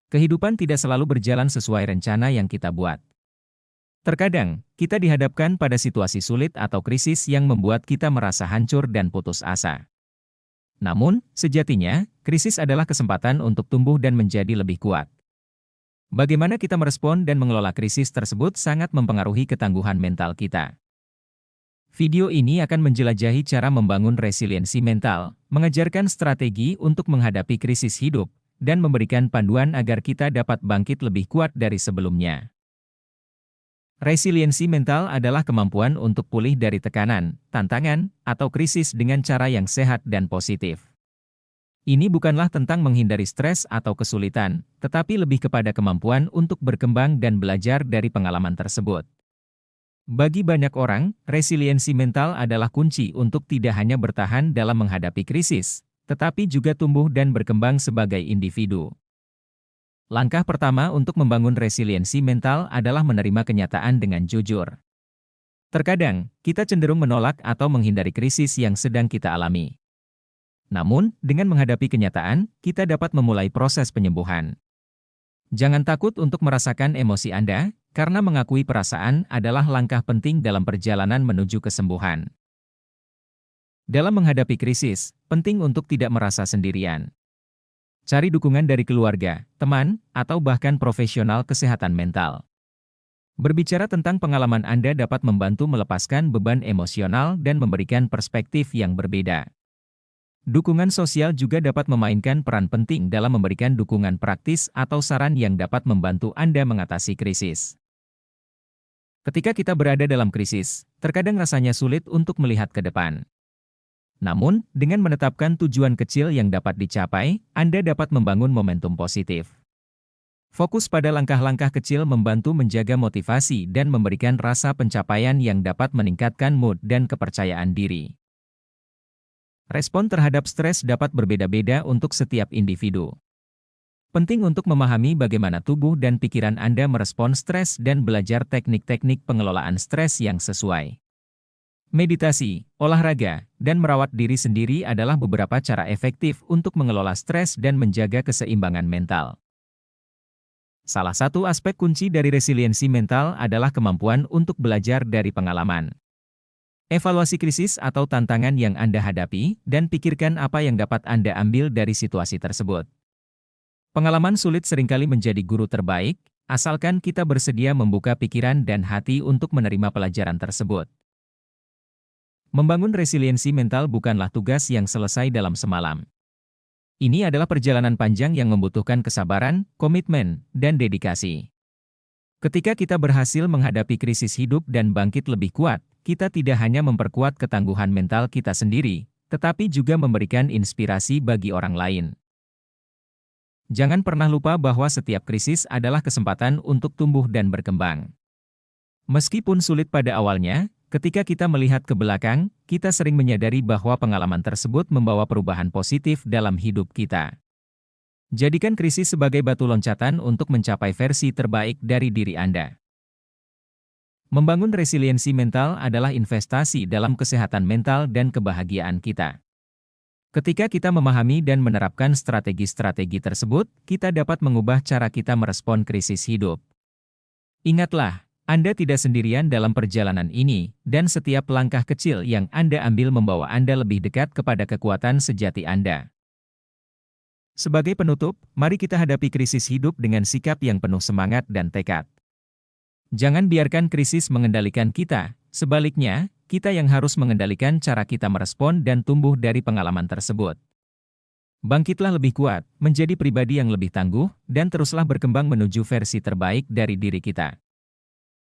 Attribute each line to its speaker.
Speaker 1: Kehidupan tidak selalu berjalan sesuai rencana yang kita buat. Terkadang, kita dihadapkan pada situasi sulit atau krisis yang membuat kita merasa hancur dan putus asa. Namun, sejatinya, krisis adalah kesempatan untuk tumbuh dan menjadi lebih kuat. Bagaimana kita merespon dan mengelola krisis tersebut sangat mempengaruhi ketangguhan mental kita. Video ini akan menjelajahi cara membangun resiliensi mental, mengajarkan strategi untuk menghadapi krisis hidup, dan memberikan panduan agar kita dapat bangkit lebih kuat dari sebelumnya. Resiliensi mental adalah kemampuan untuk pulih dari tekanan, tantangan, atau krisis dengan cara yang sehat dan positif. Ini bukanlah tentang menghindari stres atau kesulitan, tetapi lebih kepada kemampuan untuk berkembang dan belajar dari pengalaman tersebut. Bagi banyak orang, resiliensi mental adalah kunci untuk tidak hanya bertahan dalam menghadapi krisis, tetapi juga tumbuh dan berkembang sebagai individu. Langkah pertama untuk membangun resiliensi mental adalah menerima kenyataan dengan jujur. Terkadang, kita cenderung menolak atau menghindari krisis yang sedang kita alami. Namun, dengan menghadapi kenyataan, kita dapat memulai proses penyembuhan. Jangan takut untuk merasakan emosi Anda, karena mengakui perasaan adalah langkah penting dalam perjalanan menuju kesembuhan. Dalam menghadapi krisis, penting untuk tidak merasa sendirian. Cari dukungan dari keluarga, teman, atau bahkan profesional kesehatan mental. Berbicara tentang pengalaman Anda dapat membantu melepaskan beban emosional dan memberikan perspektif yang berbeda. Dukungan sosial juga dapat memainkan peran penting dalam memberikan dukungan praktis atau saran yang dapat membantu Anda mengatasi krisis. Ketika kita berada dalam krisis, terkadang rasanya sulit untuk melihat ke depan. Namun, dengan menetapkan tujuan kecil yang dapat dicapai, Anda dapat membangun momentum positif. Fokus pada langkah-langkah kecil membantu menjaga motivasi dan memberikan rasa pencapaian yang dapat meningkatkan mood dan kepercayaan diri. Respon terhadap stres dapat berbeda-beda untuk setiap individu. Penting untuk memahami bagaimana tubuh dan pikiran Anda merespon stres dan belajar teknik-teknik pengelolaan stres yang sesuai. Meditasi, olahraga, dan merawat diri sendiri adalah beberapa cara efektif untuk mengelola stres dan menjaga keseimbangan mental. Salah satu aspek kunci dari resiliensi mental adalah kemampuan untuk belajar dari pengalaman. Evaluasi krisis atau tantangan yang Anda hadapi, dan pikirkan apa yang dapat Anda ambil dari situasi tersebut. Pengalaman sulit seringkali menjadi guru terbaik, asalkan kita bersedia membuka pikiran dan hati untuk menerima pelajaran tersebut. Membangun resiliensi mental bukanlah tugas yang selesai dalam semalam. Ini adalah perjalanan panjang yang membutuhkan kesabaran, komitmen, dan dedikasi. Ketika kita berhasil menghadapi krisis hidup dan bangkit lebih kuat, kita tidak hanya memperkuat ketangguhan mental kita sendiri, tetapi juga memberikan inspirasi bagi orang lain. Jangan pernah lupa bahwa setiap krisis adalah kesempatan untuk tumbuh dan berkembang. Meskipun sulit pada awalnya, ketika kita melihat ke belakang, kita sering menyadari bahwa pengalaman tersebut membawa perubahan positif dalam hidup kita. Jadikan krisis sebagai batu loncatan untuk mencapai versi terbaik dari diri Anda. Membangun resiliensi mental adalah investasi dalam kesehatan mental dan kebahagiaan kita. Ketika kita memahami dan menerapkan strategi-strategi tersebut, kita dapat mengubah cara kita merespon krisis hidup. Ingatlah, Anda tidak sendirian dalam perjalanan ini, dan setiap langkah kecil yang Anda ambil membawa Anda lebih dekat kepada kekuatan sejati Anda. Sebagai penutup, mari kita hadapi krisis hidup dengan sikap yang penuh semangat dan tekad. Jangan biarkan krisis mengendalikan kita, sebaliknya, kita yang harus mengendalikan cara kita merespon dan tumbuh dari pengalaman tersebut. Bangkitlah lebih kuat, menjadi pribadi yang lebih tangguh, dan teruslah berkembang menuju versi terbaik dari diri kita.